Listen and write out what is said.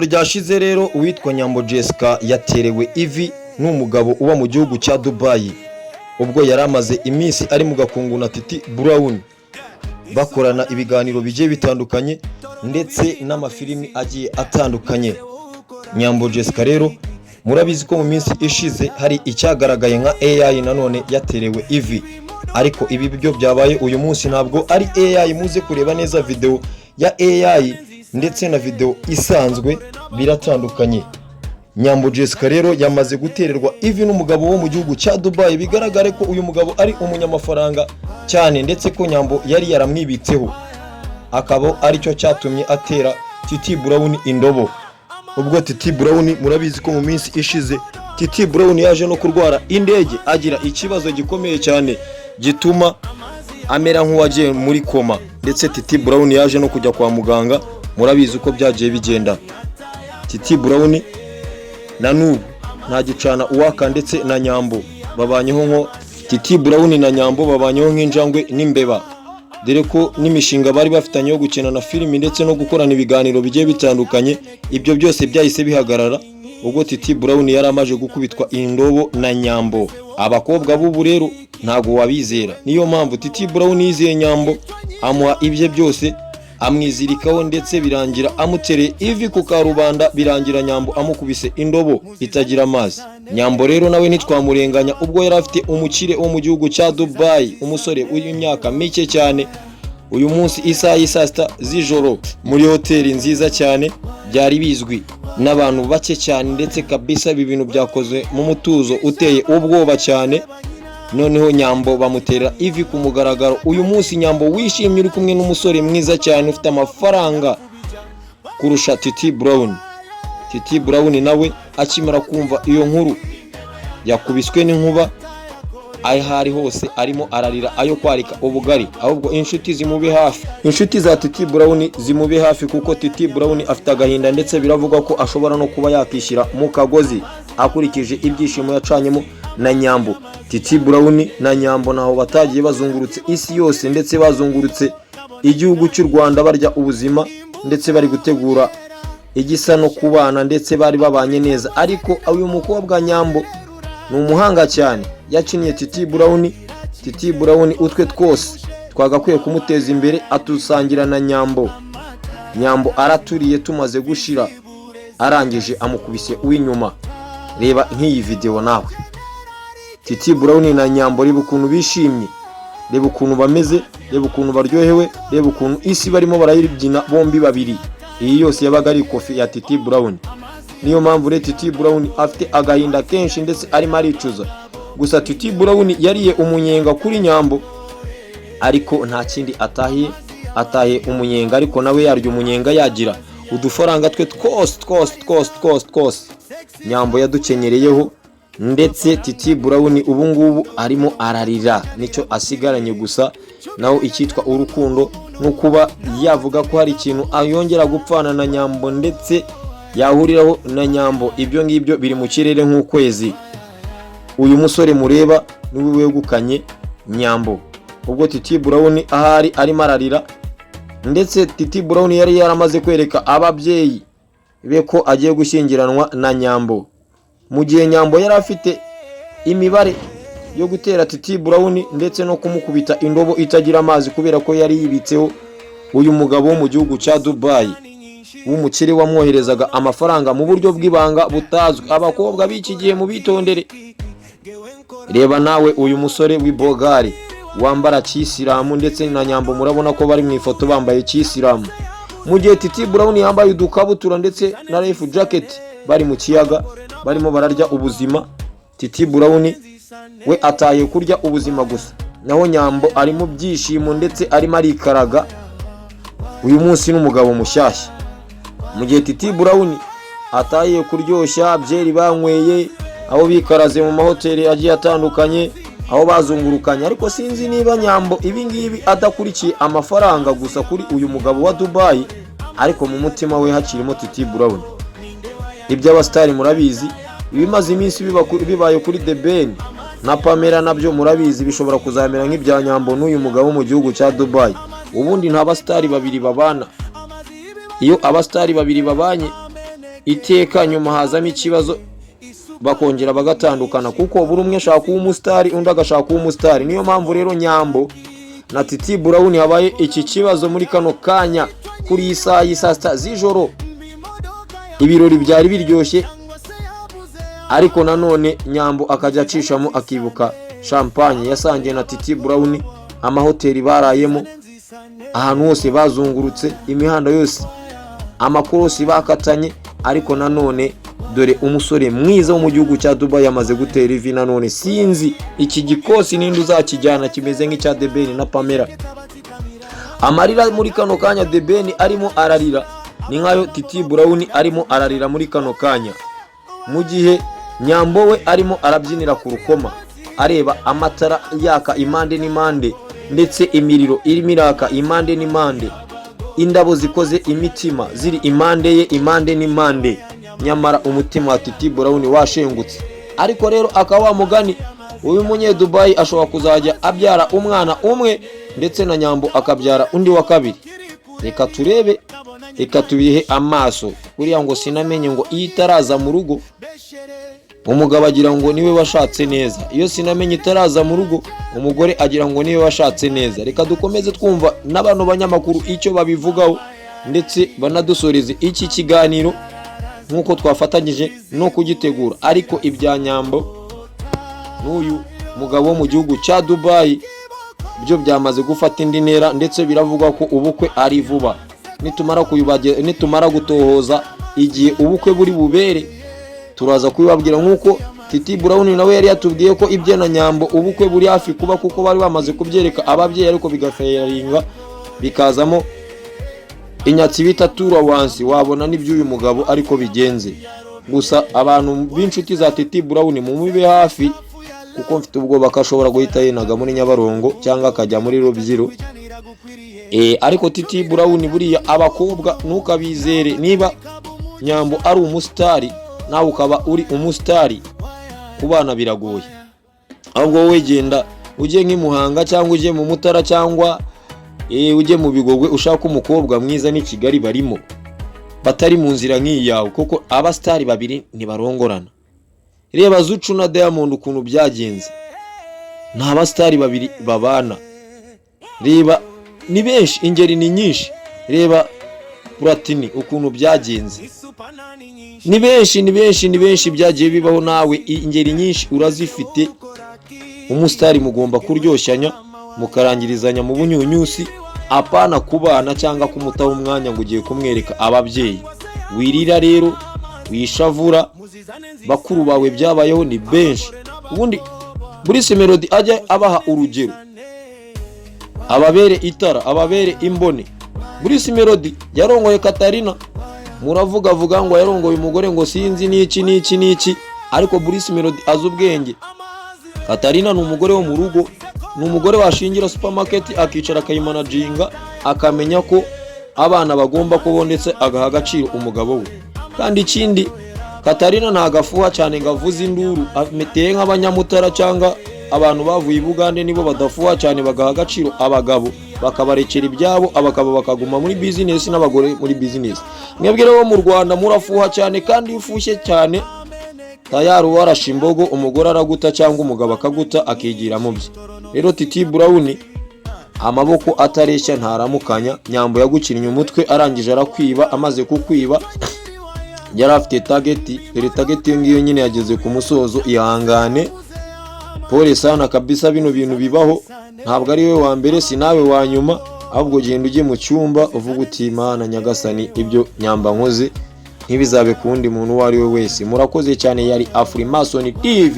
Ryashize rero uwitwa Nyambo Jessica yaterewe ivi n'umugabo uba mu gihugu cya Dubai ubwo yaramaze iminsi ari mu gakungu na Titi Brown bakorana ibiganiro bigiye bitandukanye ndetse n'amafilimi agiye atandukanye. Nyambo Jessica rero murabizi ko mu minsi ishize hari icyagaragaye nka AI nanone yaterewe ivi, ariko ibi byo byabaye uyu munsi ntabwo ari AI. Muze kureba neza video ya AI ndetse na video isanzwe biratandukanye. Nyambo Jessica rero yamaze gutererwa ivi n'umugabo wo mu gihugu cya Dubai, bigaragare ko uyu mugabo ari umunyamafaranga cyane ndetse ko Nyambo yari yaramwibitseho, akaba ari cyo cyatumye atera Titi Brown indobo. Ubwo Titi Brown murabizi ko mu minsi ishize Titi Brown yaje no kurwara indege agira ikibazo gikomeye cyane gituma amera nk'uwagiye muri koma, ndetse Titi Brown yaje no kujya kwa muganga. Murabizi uko byagiye bigenda. Titi Brown na n'ubu nta gicana uwaka, ndetse na Nyambo babanyeho nko Titi Brown na Nyambo babanyeho nk'injangwe n'imbeba, dore ko n'imishinga bari bafitanye yo gukina na filimi ndetse no gukorana ibiganiro bigiye bitandukanye, ibyo byose byahise bihagarara ubwo Titi Brown yari amaje gukubitwa indobo na Nyambo. Abakobwa b'ubu rero ntago wabizera, niyo mpamvu Titi Brown yizeye Nyambo amuha ibye byose, amwizirikaho ndetse birangira amutereye ivi ku karubanda, birangira Nyambo amukubise indobo itagira amazi. Nyambo rero nawe ntitwamurenganya ubwo yari afite umukire wo mu gihugu cya Dubai, umusore w'imyaka mike cyane. Uyu munsi isaha y'isa sita z'ijoro muri hoteli nziza cyane, byari bizwi n'abantu bake cyane, ndetse kabisa ibi bintu byakoze mu mutuzo uteye ubwoba cyane. Noneho Nyambo bamutera ivi ku mugaragaro. Uyu munsi Nyambo wishimye uri kumwe n'umusore mwiza cyane ufite amafaranga kurusha Titi Brown. Titi Brown nawe akimara kumva iyo nkuru yakubiswe n'inkuba, ahari hose arimo ararira ayo kwarika ubugari, ahubwo inshuti zimube hafi, inshuti za Titi Brown zimube hafi, kuko Titi Brown afite agahinda ndetse biravugwa ko ashobora no kuba yakishyira mu kagozi akurikije ibyishimo yacanyemo na Nyambo. Titi Brown na Nyambo naho batagiye bazungurutse isi yose ndetse bazungurutse igihugu cy'u Rwanda barya ubuzima, ndetse bari gutegura igisa no kubana, ndetse bari babanye neza. Ariko uyu mukobwa Nyambo ni umuhanga cyane, yakiniye Titi Brown. Titi Brown utwe twose twagakwiye kumuteza imbere, atusangira na Nyambo. Nyambo araturiye tumaze gushira, arangije amukubise uw'inyuma. Reba nk'iyi video nawe, Titi Brown na Nyambo reba ukuntu bishimye, reba ukuntu bameze, reba ukuntu baryohewe, reba ukuntu isi barimo barayibyina bombi babiri. Iyi yose yabaga ari kofi ya Titi Brown. Niyo mpamvu rero Titi Brown afite agahinda kenshi ndetse arimo aricuza. Gusa Titi Brown yariye umunyenga kuri Nyambo, ariko nta kindi atahiye umunyenga, ariko nawe yarya umunyenga yagira udufaranga twe twose Nyambo yadukenyereyeho. Ndetse Titi Brown ubu ngubu arimo ararira, nicyo asigaranye gusa. Naho icyitwa urukundo no kuba yavuga ko hari ikintu ayongera gupfana na Nyambo ndetse yahuriraho na Nyambo, ibyo ngibyo biri mu kirere nk'ukwezi. Uyu musore mureba niwe wegukanye Nyambo, ubwo Titi Brown ahari arimo ararira. Ndetse Titi Brown yari yaramaze kwereka ababyeyi be ko agiye gushyingiranwa na Nyambo, mu gihe Nyambo yari afite imibare yo gutera Titi Brown ndetse no kumukubita indobo itagira amazi, kubera ko yari yibitseho uyu mugabo wo mu gihugu cya Dubai w'umukire wamwoherezaga amafaranga mu buryo bw'ibanga butazwi. Abakobwa b'iki gihe mu bitondere. Reba nawe uyu musore w'ibogari wambara cy'Isilamu, ndetse na Nyambo murabona ko bari mu ifoto bambaye cy'Isilamu, mu gihe Titi Brown yambaye udukabutura ndetse na life jacket, bari mu kiyaga barimo bararya ubuzima. Titi Brown we ataye kurya ubuzima gusa, naho Nyambo ari mu byishimo ndetse arimo arikaraga uyu munsi n'umugabo mushyashya, mu gihe Titi Brown ataye kuryoshya byeri banyweye, aho bikaraze mu mahoteli agiye atandukanye, aho bazungurukanye. Ariko sinzi niba Nyambo ibi ngibi adakurikiye amafaranga gusa kuri uyu mugabo wa Dubai, ariko mu mutima we hakirimo Titi Brown. Iby'abastari murabizi, ibimaze iminsi bibaye kuri The Ben na Pamela nabyo murabizi bishobora kuzamera nk'ibya Nyambo n'uyu mugabo mu gihugu cya Dubai. Ubundi nta bastari babiri babana, iyo abastari babiri babanye iteka nyuma hazamo ikibazo bakongera bagatandukana, kuko buri umwe ashaka kuba umusitari undi agashaka kuba umusitari. Niyo mpamvu rero Nyambo na Titi Brown habaye iki kibazo muri kano kanya kuri isaha y'isa sita z'ijoro. Ibirori byari biryoshye, ariko nanone Nyambo akajya acishamo akibuka champagne yasangiye na Titi Brown, amahoteli barayemo, ahantu hose bazungurutse, imihanda yose, amakorosi bakatanye. Ariko nanone dore umusore mwiza wo mu gihugu cya Dubai yamaze gutera ivi. Nanone sinzi iki gikosi ninde uzakijyana, kimeze nk'icya The Ben na Pamela. Amarira muri kano kanya The Ben arimo ararira ni nkayo Titi Brown arimo ararira muri kano kanya, mu gihe Nyambo we arimo arabyinira ku rukoma, areba amatara yaka impande n'impande, ndetse imiriro irimo iraka impande n'impande, indabo zikoze imitima ziri impande ye impande n'impande. Nyamara umutima wa Titi Brown washengutse. Ariko rero akawa mugani, uyu munye Dubai ashobora kuzajya abyara umwana umwe, ndetse na Nyambo akabyara undi wa kabiri. Reka turebe, reka tubihe amaso. Kuriya ngo sinamenye ngo itaraza mu rugo umugabo agira ngo niwe washatse neza, iyo sinamenye itaraza mu rugo umugore agira ngo niwe washatse neza. Reka dukomeze twumva n'abantu banyamakuru icyo babivugaho, ndetse banadusoreze iki kiganiro nkuko twafatanyije no kugitegura. Ariko ibya Nyambo n'uyu mugabo wo mu gihugu cya Dubai byo byamaze gufata indi ntera, ndetse biravugwa ko ubukwe ari vuba. Nitumara gutohoza igihe ubukwe buri bubere, turaza kubibabwira. Nkuko Titi Brown nawe yari yatubwiye ko ibye na Nyambo ubukwe buri hafi kuba, kuko bari bamaze kubyereka ababyeyi, ariko bigaferinga bikazamo inyatsi bita turawansi. Wabona n'iby'uyu mugabo ariko bigenze. Gusa abantu b'inshuti za Titi Brown mu mube hafi, kuko mfite ubwoba ko ashobora guhita yenaga muri Nyabarongo cyangwa akajya muri Rubyiro. Ariko Titi Brown buriya abakobwa ntukabizere. Niba Nyambo ari umusitari nawe ukaba uri umusitari, kubana biragoye. Ahubwo wowe genda ujye nk'imuhanga cyangwa ujye mu Mutara cyangwa ujye mu Bigogwe ushaka umukobwa mwiza. ni Kigali barimo batari mu nzira nk'iyi yawe, kuko abasitari babiri ntibarongorana. Reba Zucu na Diamond ukuntu byagenze, nta basitari babiri babana. Reba ni benshi, ingeri ni nyinshi. Reba Platini ukuntu byagenze, ni benshi byagiye bibaho. Nawe ingeri nyinshi urazifite. Umusitari mugomba kuryoshyanya, mukarangirizanya mu bunyunyusi, apana kubana cyangwa kumutaho umwanya ngo ugiye kumwereka ababyeyi. Wirira rero, wishavura, bakuru bawe byabayeho ni benshi. Ubundi Bruce Melody ajya abaha urugero, ababere itara, ababere imbone. Bruce Melody yarongoye Katarina, muravuga ngo yarongoye umugore ngo sinzi n'iki, ariko Bruce Melody azi ubwenge. Katarina ni umugore wo mu rugo, ni umugore washingira supermarket akicara akayimanaginga, akamenya ko abana bagomba kubaho, ndetse agaha agaciro umugabo we. Kandi ikindi, Katarina ntagafuha cyane ngo avuze induru, ameteye nk'abanyamutara cyangwa abantu bavuye i Bugande, nibo badafuha cyane bagaha agaciro abagabo, bakabarekera ibyabo, abagabo bakaguma muri business n'abagore muri business. Mwebwe rero mu Rwanda murafuha cyane, kandi ufushye cyane tayari warasha imbogo, umugore araguta cyangwa umugabo akaguta akigira mu bye. Rero Titi Brown amaboko atareshya ntaramukanya. Nyambo yagukinnye umutwe, arangije arakwiba. Amaze kukwiba yari afite target, target ngiyo nyine yageze ku musozo. Ihangane, pole sana kabisa, bino bintu bibaho. Ntabwo ari we wa mbere, si nawe wa nyuma, ahubwo genda ujye mu cyumba uvuga uti Imana Nyagasani, ibyo Nyamba nkoze ntibizabe kundi muntu uwo ari we wese. Murakoze cyane. Yari Afrimason TV.